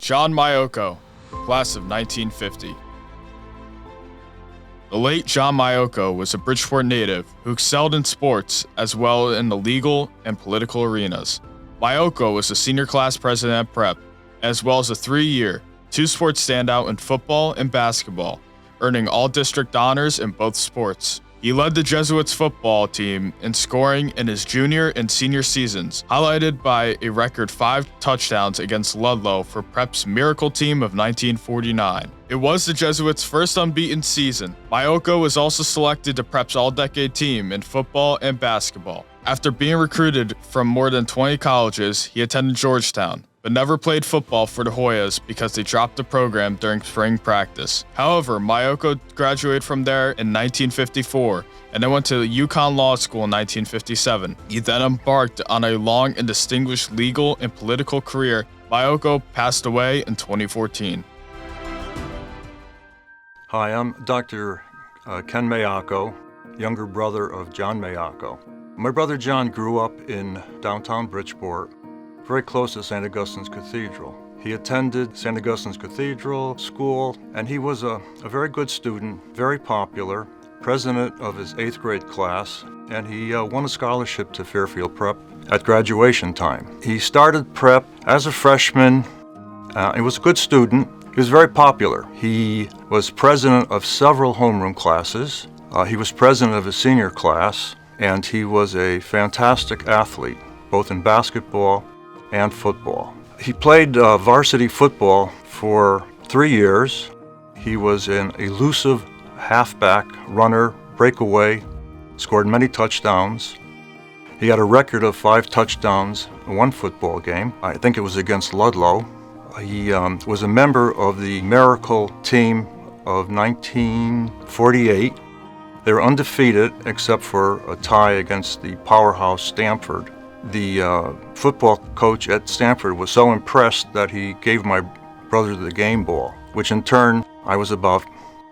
John Maiocco, class of 1950. The late John Maiocco was a Bridgeport native who excelled in sports as well in the legal and political arenas. Maiocco was the senior class president at Prep, as well as a 3-year, two-sport standout in football and basketball, earning all-district honors in both sports. He led the Jesuits football team in scoring in his junior and senior seasons, highlighted by a record 5 touchdowns against Ludlow for Prep's Miracle team of 1949. It was the Jesuits' first unbeaten season. Maiocco was also selected to Prep's all-decade team in football and basketball. After being recruited from more than 20 colleges, he attended Georgetown, but never played football for the Hoyas because they dropped the program during spring practice. However, Maiocco graduated from there in 1954 and then went to UConn Law School in 1957. He then embarked on a long and distinguished legal and political career. Maiocco passed away in 2014. Hi, I'm Dr. Ken Maiocco, younger brother of John Maiocco. My brother John grew up in downtown Bridgeport, very close to St. Augustine's Cathedral. He attended St. Augustine's Cathedral School, and he was a very good student, very popular, president of his 8th grade class, and he won a scholarship to Fairfield Prep at graduation time. He started Prep as a freshman. He was a good student. He was very popular. He was president of several homeroom classes. He was president of his senior class, and he was a fantastic athlete, both in basketball and football. He played varsity football for 3 years. He was an elusive halfback, runner, breakaway, scored many touchdowns. He had a record of 5 touchdowns in one football game. I think it was against Ludlow. He was a member of the Miracle team of 1948. They were undefeated except for a tie against the powerhouse Stanford. The football coach at Stanford was so impressed that he gave my brother the game ball, which in turn, I was about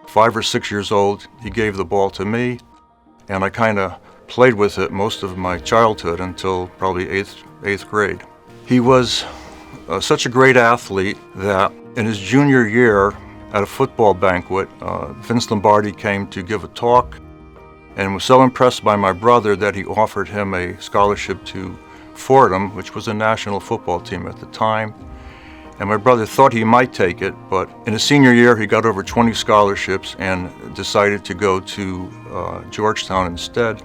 5 or 6 years old. He gave the ball to me, and I kind of played with it most of my childhood until probably 8th grade. He was such a great athlete that in his junior year at a football banquet, Vince Lombardi came to give a talk and was so impressed by my brother that he offered him a scholarship to Fordham, which was a national football team at the time. And my brother thought he might take it, but in his senior year he got over 20 scholarships and decided to go to Georgetown instead,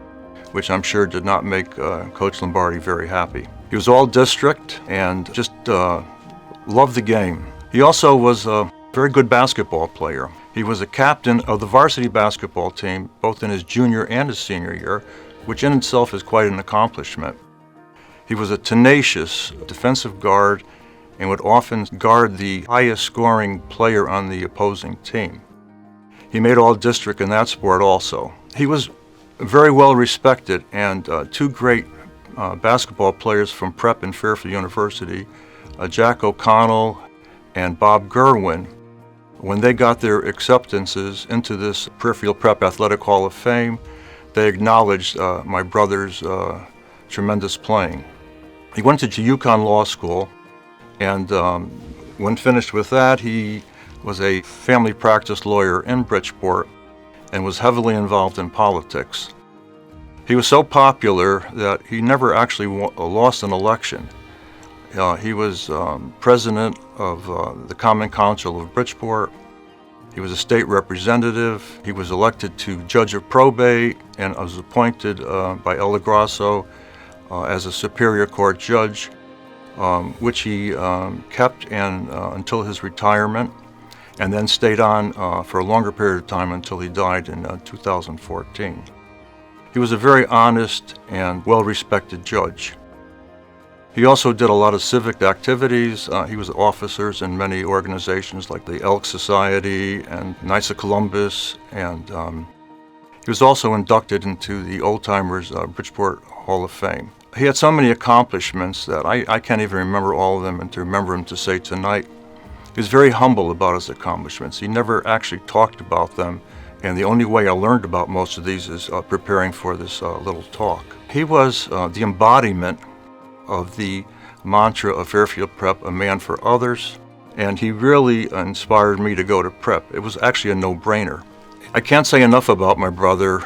which I'm sure did not make Coach Lombardi very happy. He was all district and just loved the game. He also was a very good basketball player. He was a captain of the varsity basketball team, both in his junior and his senior year, which in itself is quite an accomplishment. He was a tenacious defensive guard and would often guard the highest scoring player on the opposing team. He made all district in that sport also. He was very well respected, and 2 great basketball players from Prep and Fairfield University, Jack O'Connell and Bob Gerwin, when they got their acceptances into this Fairfield Prep Athletic Hall of Fame, they acknowledged my brother's tremendous playing. He went to UConn Law School, and when finished with that, he was a family practice lawyer in Bridgeport and was heavily involved in politics. He was so popular that he never actually lost an election. He was president of the Common Council of Bridgeport. He was a state representative. He was elected to judge of probate and was appointed by El Grasso as a Superior Court judge, which he kept until his retirement, and then stayed on for a longer period of time until he died in 2014. He was a very honest and well-respected judge. He also did a lot of civic activities. He was officers in many organizations like the Elk Society and Knights of Columbus, and he was also inducted into the Old Timers Bridgeport Hall of Fame. He had so many accomplishments that I can't even remember all of them, and to remember them to say tonight. He was very humble about his accomplishments. He never actually talked about them, and the only way I learned about most of these is preparing for this little talk. He was the embodiment of the mantra of Fairfield Prep, a man for others. and he really inspired me to go to prep. It was actually a no-brainer. I can't say enough about my brother.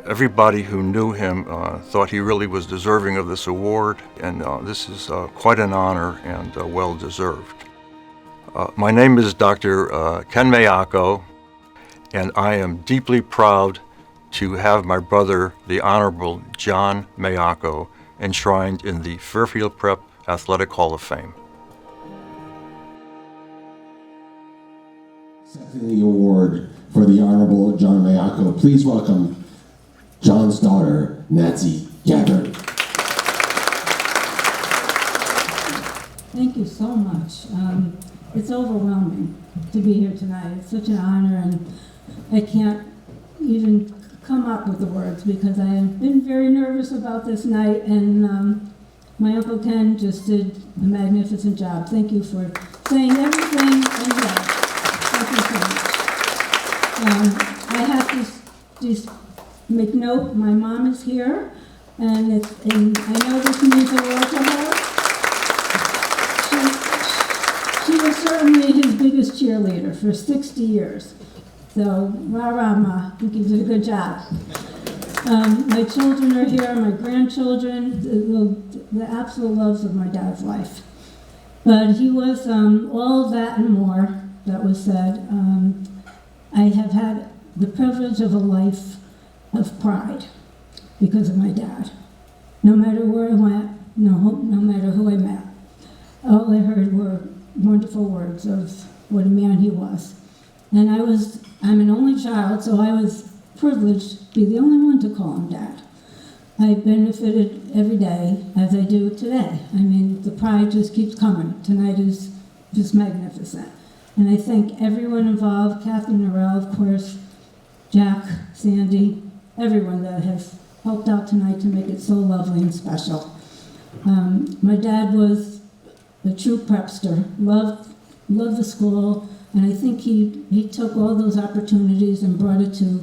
Everybody who knew him thought he really was deserving of this award, and this is quite an honor and well-deserved. My name is Dr. Ken Maiocco, and I am deeply proud to have my brother, the Honorable John Maiocco, enshrined in the Fairfield Prep Athletic Hall of Fame. Accepting the award for the Honorable John Maiocco, please welcome John's daughter, Nancy Gabbard. Thank you so much. It's overwhelming to be here tonight. It's such an honor, and I can't even come up with the words because I have been very nervous about this night, and my Uncle Ken just did a magnificent job. Thank you for saying everything and yes. Thank you so much. I have to just make note, my mom is here, and I know this means a lot to her. She was certainly his biggest cheerleader for 60 years. So, rah-rah, Ma, I think you did a good job. My children are here, my grandchildren, the absolute loves of my dad's life. But he was all of that and more that was said. I have had the privilege of a life of pride because of my dad. No matter where I went, no matter who I met, all I heard were wonderful words of what a man he was. And I'm an only child, so I was privileged to be the only one to call him Dad. I benefited every day as I do today. I mean, the pride just keeps coming. Tonight is just magnificent. And I thank everyone involved, Kathy Norrell, of course, Jack, Sandy, everyone that has helped out tonight to make it so lovely and special. My dad was a true prepster, loved the school, and I think he took all those opportunities and brought it to,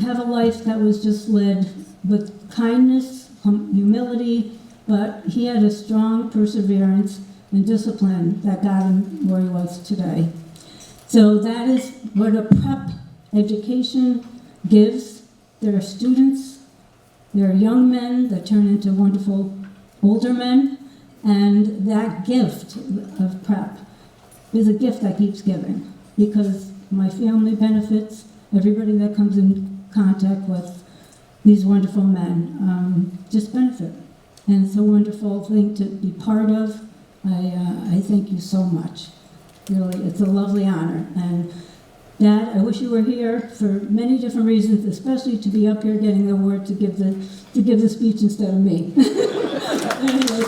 have a life that was just led with kindness, humility, but he had a strong perseverance and discipline that got him where he was today. So that is what a prep education gives. There are students, there are young men that turn into wonderful older men, and that gift of prep is a gift that keeps giving, because my family benefits, everybody that comes in contact with these wonderful men just benefit. And it's a wonderful thing to be part of. I thank you so much. Really, it's a lovely honor. And Dad, I wish you were here for many different reasons, especially to be up here getting the award to give the speech instead of me. Anyway,